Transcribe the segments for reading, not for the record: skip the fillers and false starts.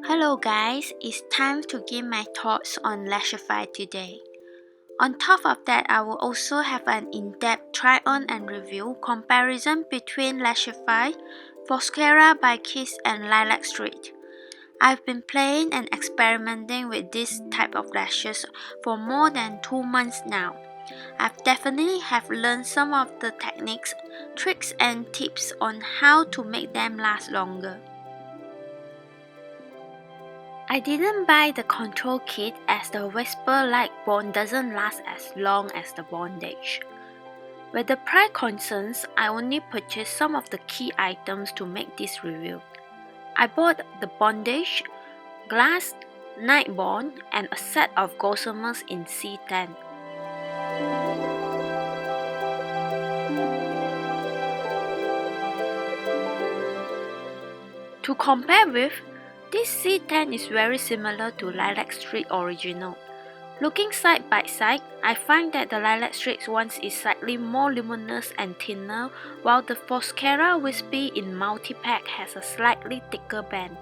Hello guys, it's time to give my thoughts on LASHIFY today. On top of that, I will also have an in-depth try-on and review comparison between LASHIFY, Foscara by Kiss and Lilac Street. I've been playing and experimenting with this type of lashes for more than 2 months now. I've definitely have learned some of the techniques, tricks and tips on how to make them last longer. I didn't buy the control kit as the whisper-like bond doesn't last as long as the bondage. With the price concerns, I only purchased some of the key items to make this review. I bought the bondage, glass, night bond, and a set of gossamers in C10. To compare with, this C10 is very similar to Lilac Street Original. Looking side by side, I find that the Lilac Street one is slightly more luminous and thinner, while the Foscara Wispy in multi-pack has a slightly thicker band.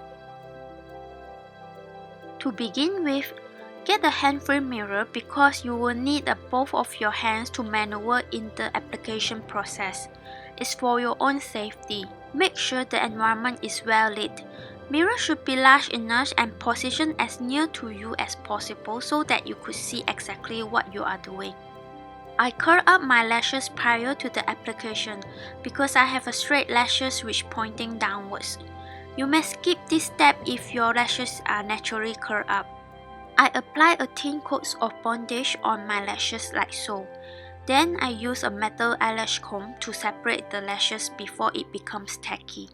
To begin with, get a hand-free mirror because you will need both of your hands to maneuver in the application process. It's for your own safety. Make sure the environment is well lit. Mirror should be large enough and positioned as near to you as possible so that you could see exactly what you are doing. I curl up my lashes prior to the application because I have a straight lashes which pointing downwards. You may skip this step if your lashes are naturally curled up. I apply a thin coat of bondage on my lashes like so. Then I use a metal eyelash comb to separate the lashes before it becomes tacky.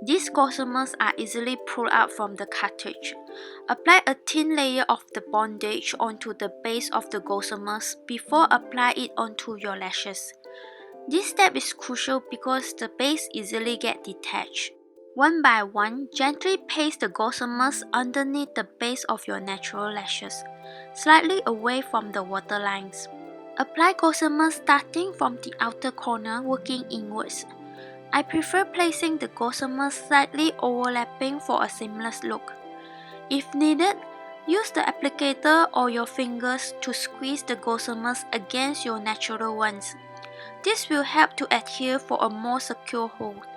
These gossamers are easily pulled out from the cartridge. Apply a thin layer of the bondage onto the base of the gossamers before apply it onto your lashes. This step is crucial because the base easily get detached. One by one, gently place the gossamers underneath the base of your natural lashes, slightly away from the waterlines. Apply gossamers starting from the outer corner working inwards. I prefer placing the gossamers slightly overlapping for a seamless look. If needed, use the applicator or your fingers to squeeze the gossamers against your natural ones. This will help to adhere for a more secure hold.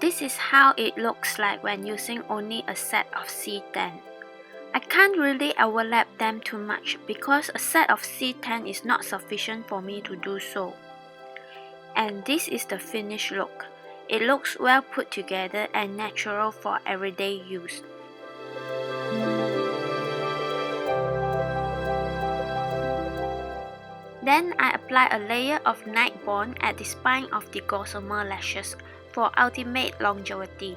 This is how it looks like when using only a set of C10. I can't really overlap them too much because a set of C10 is not sufficient for me to do so. And this is the finished look. It looks well put together and natural for everyday use. Then I apply a layer of night bond at the spine of the gossamer lashes for ultimate longevity.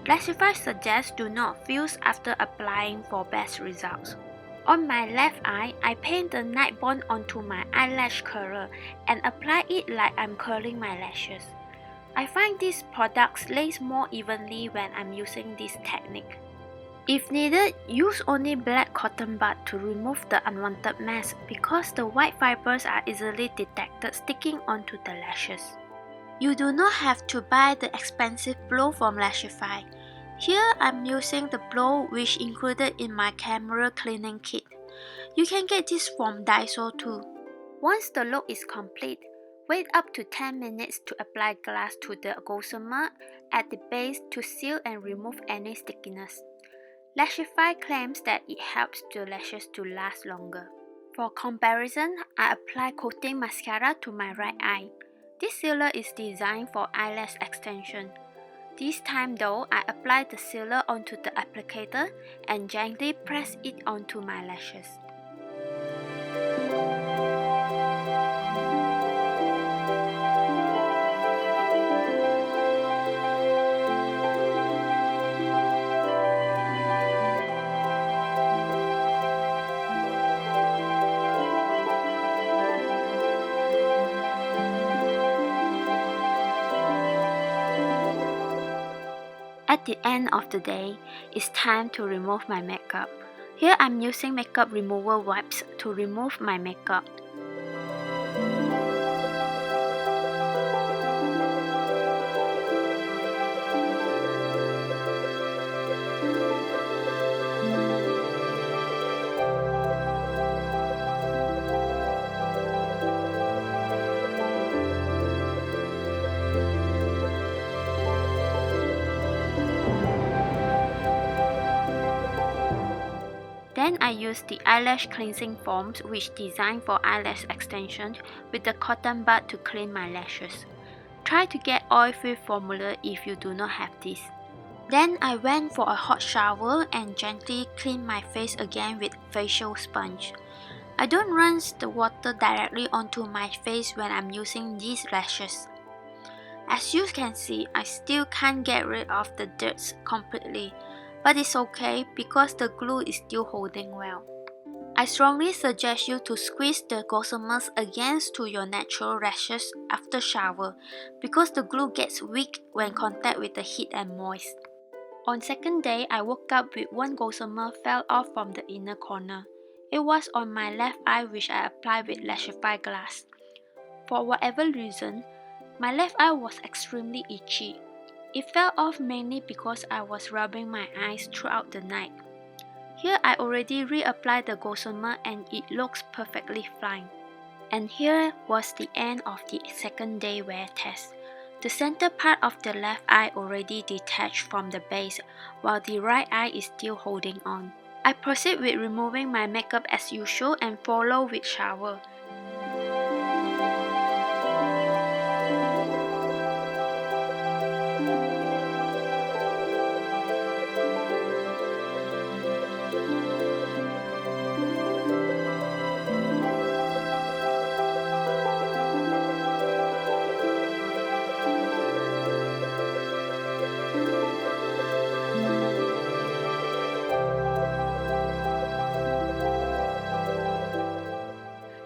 LASHIFY suggests do not fuse after applying for best results. On my left eye, I paint the night bond onto my eyelash curler and apply it like I'm curling my lashes. I find these products lace more evenly when I'm using this technique. If needed, use only black cotton bud to remove the unwanted mess because the white fibers are easily detected sticking onto the lashes. You do not have to buy the expensive blow from LASHIFY. Here I'm using the blow which included in my camera cleaning kit. You can get this from Daiso too. Once the look is complete, wait up to 10 minutes to apply glass to the gossamer at the base to seal and remove any stickiness. LASHIFY claims that it helps the lashes to last longer. For comparison, I apply coating mascara to my right eye. This sealer is designed for eyelash extension. This time though, I apply the sealer onto the applicator and gently press it onto my lashes. At the end of the day, it's time to remove my makeup. Here I'm using makeup remover wipes to remove my makeup. use the eyelash cleansing foam which designed for eyelash extension with the cotton bud to clean my lashes. Try to get oil-free formula if you do not have this. Then I went for a hot shower and gently cleaned my face again with facial sponge. I don't rinse the water directly onto my face when I'm using these lashes. As you can see, I still can't get rid of the dirt completely, but it's okay because the glue is still holding well. I strongly suggest you to squeeze the gossamers against to your natural lashes after shower because the glue gets weak when contact with the heat and moist. On second day, I woke up with one gossamer fell off from the inner corner. It was on my left eye which I applied with LASHIFY glass. For whatever reason, my left eye was extremely itchy. It fell off mainly because I was rubbing my eyes throughout the night. Here I already reapplied the gossamer and it looks perfectly fine. And here was the end of the second day wear test. The center part of the left eye already detached from the base, while the right eye is still holding on. I proceed with removing my makeup as usual and follow with shower.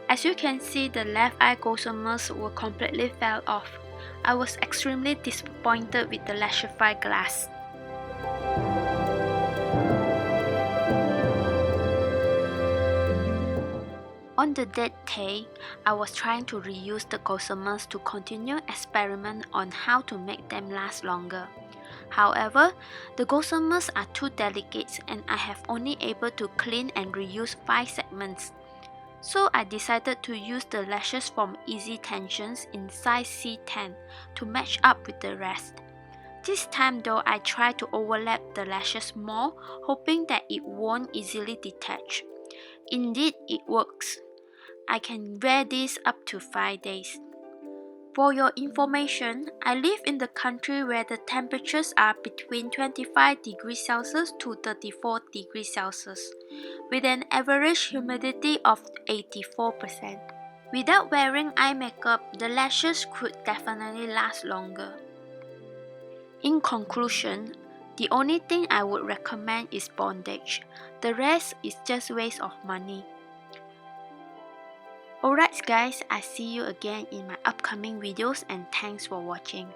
As you can see, the left eye gossamers were completely fell off. I was extremely disappointed with the LASHIFY glass. On the dead day, I was trying to reuse the gossamers to continue experiment on how to make them last longer. However, the gossamers are too delicate and I have only able to clean and reuse 5 segments. So I decided to use the lashes from Easy Tensions in size C10 to match up with the rest. This time though, I tried to overlap the lashes more, hoping that it won't easily detach. Indeed, it works. I can wear this up to 5 days. For your information, I live in the country where the temperatures are between 25 degrees Celsius to 34 degrees Celsius, with an average humidity of 84%. Without wearing eye makeup, the lashes could definitely last longer. In conclusion, the only thing I would recommend is bondage. The rest is just waste of money. Alright guys, I see you again in my upcoming videos and thanks for watching.